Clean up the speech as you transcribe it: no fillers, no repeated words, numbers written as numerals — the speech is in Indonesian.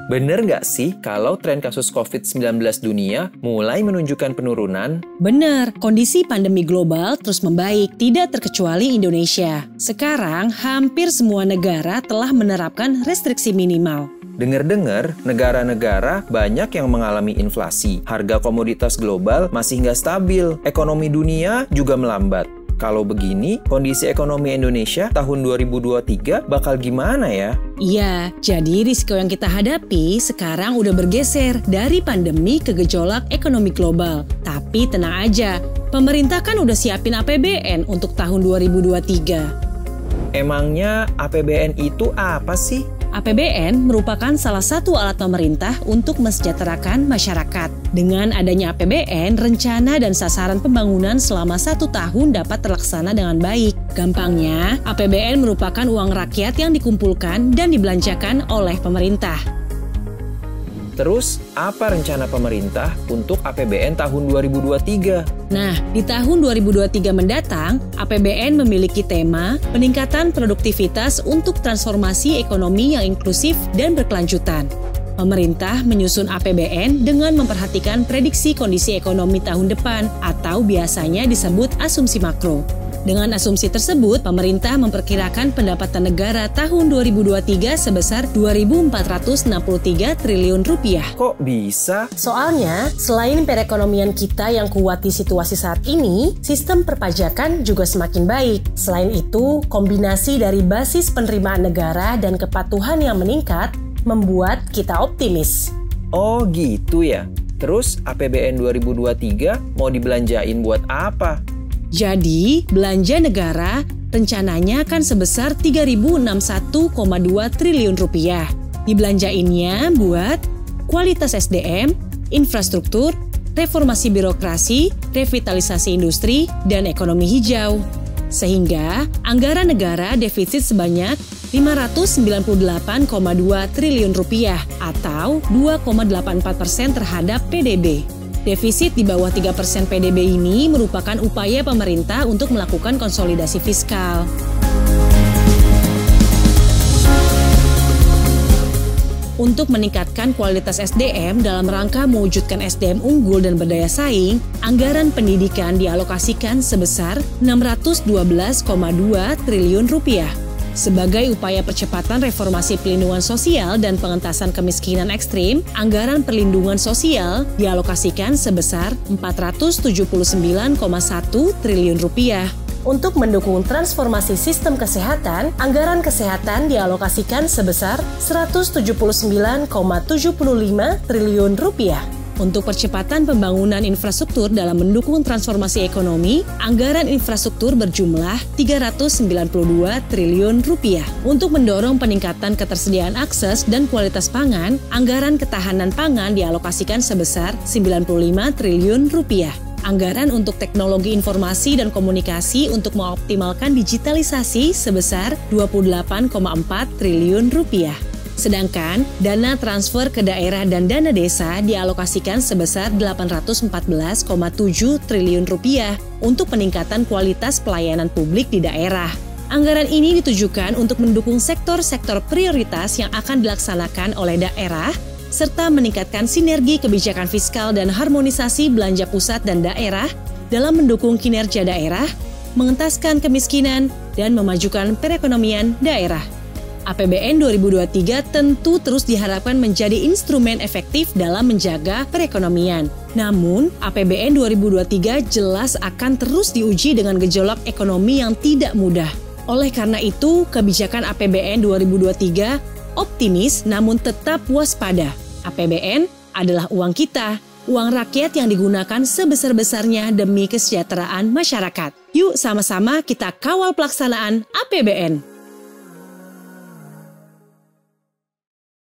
Bener nggak sih kalau tren kasus COVID-19 dunia mulai menunjukkan penurunan? Benar, kondisi pandemi global terus membaik, tidak terkecuali Indonesia. Sekarang, hampir semua negara telah menerapkan restriksi minimal. Dengar-dengar, negara-negara banyak yang mengalami inflasi. Harga komoditas global masih nggak stabil. Ekonomi dunia juga melambat. Kalau begini, kondisi ekonomi Indonesia tahun 2023 bakal gimana ya? Iya, jadi risiko yang kita hadapi sekarang udah bergeser dari pandemi ke gejolak ekonomi global. Tapi tenang aja, pemerintah kan udah siapin APBN untuk tahun 2023. Emangnya APBN itu apa sih? APBN merupakan salah satu alat pemerintah untuk mensejahterakan masyarakat. Dengan adanya APBN, rencana dan sasaran pembangunan selama 1 tahun dapat terlaksana dengan baik. Gampangnya, APBN merupakan uang rakyat yang dikumpulkan dan dibelanjakan oleh pemerintah. Terus, apa rencana pemerintah untuk APBN tahun 2023? Nah, di tahun 2023 mendatang, APBN memiliki tema peningkatan produktivitas untuk transformasi ekonomi yang inklusif dan berkelanjutan. Pemerintah menyusun APBN dengan memperhatikan prediksi kondisi ekonomi tahun depan atau biasanya disebut asumsi makro. Dengan asumsi tersebut, pemerintah memperkirakan pendapatan negara tahun 2023 sebesar Rp2.463 triliun. Kok bisa? Soalnya, selain perekonomian kita yang kuat di situasi saat ini, sistem perpajakan juga semakin baik. Selain itu, kombinasi dari basis penerimaan negara dan kepatuhan yang meningkat membuat kita optimis. Oh gitu ya. Terus APBN 2023 mau dibelanjain buat apa? Jadi, belanja negara rencananya akan sebesar Rp3.061,2 triliun. Dibelanjainnya buat kualitas SDM, infrastruktur, reformasi birokrasi, revitalisasi industri, dan ekonomi hijau. Sehingga anggaran negara defisit sebanyak Rp598,2 triliun atau 2,84% terhadap PDB. Defisit di bawah 3% PDB ini merupakan upaya pemerintah untuk melakukan konsolidasi fiskal. Untuk meningkatkan kualitas SDM dalam rangka mewujudkan SDM unggul dan berdaya saing, anggaran pendidikan dialokasikan sebesar Rp612,2 triliun. Sebagai upaya percepatan reformasi pelindungan sosial dan pengentasan kemiskinan ekstrim, anggaran perlindungan sosial dialokasikan sebesar Rp479,1 triliun. Untuk mendukung transformasi sistem kesehatan, anggaran kesehatan dialokasikan sebesar Rp179,75 triliun. Untuk percepatan pembangunan infrastruktur dalam mendukung transformasi ekonomi, anggaran infrastruktur berjumlah Rp392 triliun. Untuk mendorong peningkatan ketersediaan akses dan kualitas pangan, anggaran ketahanan pangan dialokasikan sebesar Rp95 triliun. Anggaran untuk teknologi informasi dan komunikasi untuk mengoptimalkan digitalisasi sebesar Rp28,4 triliun. Sedangkan dana transfer ke daerah dan dana desa dialokasikan sebesar Rp814,7 triliun untuk peningkatan kualitas pelayanan publik di daerah. Anggaran ini ditujukan untuk mendukung sektor-sektor prioritas yang akan dilaksanakan oleh daerah, serta meningkatkan sinergi kebijakan fiskal dan harmonisasi belanja pusat dan daerah dalam mendukung kinerja daerah, mengentaskan kemiskinan, dan memajukan perekonomian daerah. APBN 2023 tentu terus diharapkan menjadi instrumen efektif dalam menjaga perekonomian. Namun, APBN 2023 jelas akan terus diuji dengan gejolak ekonomi yang tidak mudah. Oleh karena itu, kebijakan APBN 2023 optimis namun tetap waspada. APBN adalah uang kita, uang rakyat yang digunakan sebesar-besarnya demi kesejahteraan masyarakat. Yuk sama-sama kita kawal pelaksanaan APBN.